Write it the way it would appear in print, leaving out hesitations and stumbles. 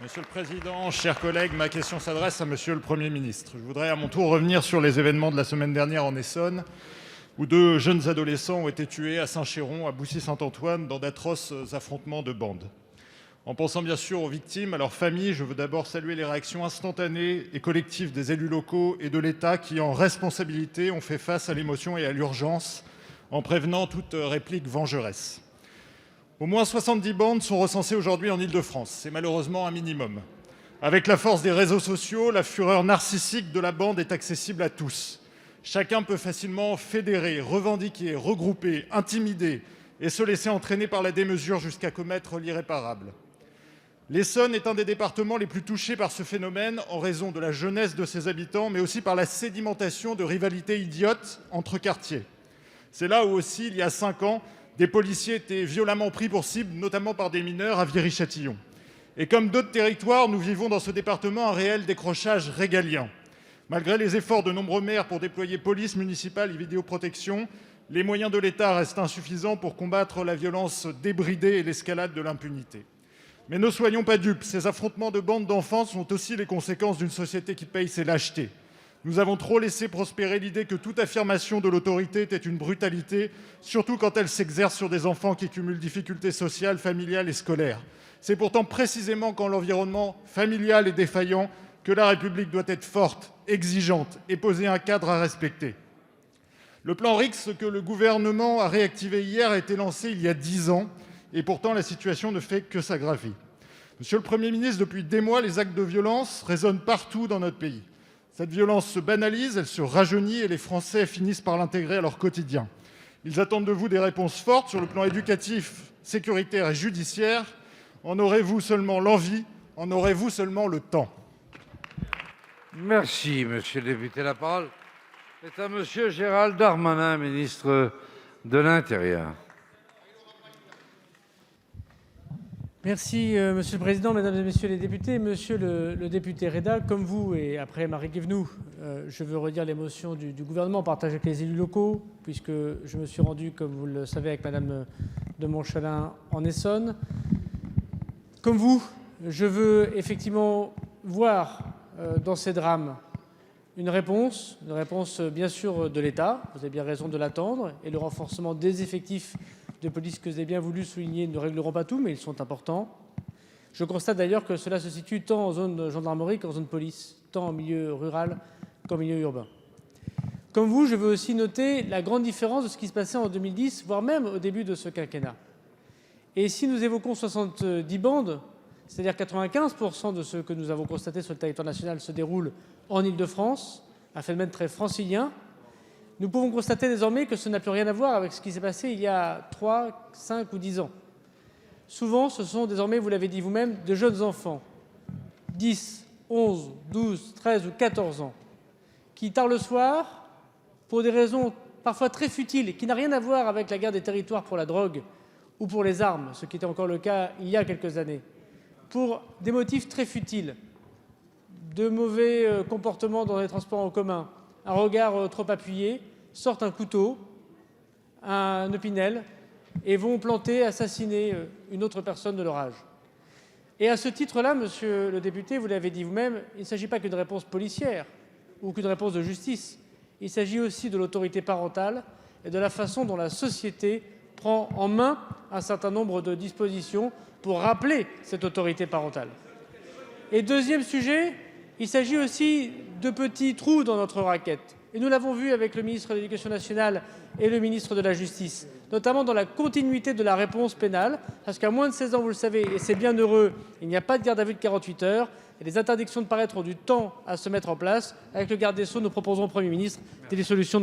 Monsieur le président, chers collègues, ma question s'adresse à monsieur le Premier ministre. Je voudrais à mon tour revenir sur les événements de la semaine dernière en Essonne, où 2 jeunes adolescents ont été tués à Saint-Chéron, à Boussy-Saint-Antoine, dans d'atroces affrontements de bandes. En pensant bien sûr aux victimes, à leurs familles, je veux d'abord saluer les réactions instantanées et collectives des élus locaux et de l'État qui, en responsabilité, ont fait face à l'émotion et à l'urgence en prévenant toute réplique vengeresse. Au moins 70 bandes sont recensées aujourd'hui en Île-de-France. C'est malheureusement un minimum. Avec la force des réseaux sociaux, la fureur narcissique de la bande est accessible à tous. Chacun peut facilement fédérer, revendiquer, regrouper, intimider et se laisser entraîner par la démesure jusqu'à commettre l'irréparable. L'Essonne est un des départements les plus touchés par ce phénomène en raison de la jeunesse de ses habitants, mais aussi par la sédimentation de rivalités idiotes entre quartiers. C'est là où aussi, il y a 5 ans, des policiers étaient violemment pris pour cible, notamment par des mineurs à Viry-Châtillon. Et comme d'autres territoires, nous vivons dans ce département un réel décrochage régalien. Malgré les efforts de nombreux maires pour déployer police municipale et vidéoprotection, les moyens de l'État restent insuffisants pour combattre la violence débridée et l'escalade de l'impunité. Mais ne soyons pas dupes, ces affrontements de bandes d'enfants sont aussi les conséquences d'une société qui paye ses lâchetés. Nous avons trop laissé prospérer l'idée que toute affirmation de l'autorité était une brutalité, surtout quand elle s'exerce sur des enfants qui cumulent difficultés sociales, familiales et scolaires. C'est pourtant précisément quand l'environnement familial est défaillant que la République doit être forte, exigeante et poser un cadre à respecter. Le plan RIX que le gouvernement a réactivé hier a été lancé il y a 10 ans et pourtant la situation ne fait que s'aggraver. Monsieur le Premier ministre, depuis des mois, les actes de violence résonnent partout dans notre pays. Cette violence se banalise, elle se rajeunit et les Français finissent par l'intégrer à leur quotidien. Ils attendent de vous des réponses fortes sur le plan éducatif, sécuritaire et judiciaire. En aurez-vous seulement l'envie? En aurez-vous seulement le temps? Merci, monsieur le député. La parole est à monsieur Gérald Darmanin, ministre de l'Intérieur. Merci, monsieur le président, mesdames et messieurs les députés. Monsieur le député Reda, comme vous et après Marie Guévenoux, je veux redire l'émotion du gouvernement partagée avec les élus locaux, puisque je me suis rendu, comme vous le savez, avec madame de Montchalin en Essonne. Comme vous, je veux effectivement voir dans ces drames une réponse bien sûr de l'État, vous avez bien raison de l'attendre, et le renforcement des effectifs de police que vous avez bien voulu souligner ne régleront pas tout, mais ils sont importants. Je constate d'ailleurs que cela se situe tant en zone de gendarmerie qu'en zone police, tant en milieu rural qu'en milieu urbain. Comme vous, je veux aussi noter la grande différence de ce qui se passait en 2010, voire même au début de ce quinquennat. Et si nous évoquons 70 bandes, c'est-à-dire 95% de ce que nous avons constaté sur le territoire national se déroule en Île-de-France, un phénomène très francilien, nous pouvons constater désormais que ce n'a plus rien à voir avec ce qui s'est passé il y a 3, 5 ou 10 ans. Souvent, ce sont désormais, vous l'avez dit vous-même, de jeunes enfants, 10, 11, 12, 13 ou 14 ans, qui, tard le soir, pour des raisons parfois très futiles et qui n'ont rien à voir avec la guerre des territoires pour la drogue ou pour les armes, ce qui était encore le cas il y a quelques années, pour des motifs très futiles, de mauvais comportements dans les transports en commun, un regard trop appuyé, sortent un couteau, un opinel, et vont planter, assassiner une autre personne de leur âge. Et à ce titre-là, monsieur le député, vous l'avez dit vous-même, il ne s'agit pas qu'une réponse policière ou qu'une réponse de justice. Il s'agit aussi de l'autorité parentale et de la façon dont la société prend en main un certain nombre de dispositions pour rappeler cette autorité parentale. Et deuxième sujet, il s'agit aussi de petits trous dans notre raquette. Et nous l'avons vu avec le ministre de l'Éducation nationale et le ministre de la Justice, notamment dans la continuité de la réponse pénale, parce qu'à moins de 16 ans, vous le savez, et c'est bien heureux, il n'y a pas de garde à vue de 48 heures, et les interdictions de paraître ont du temps à se mettre en place. Avec le garde des Sceaux, nous proposerons au Premier ministre des solutions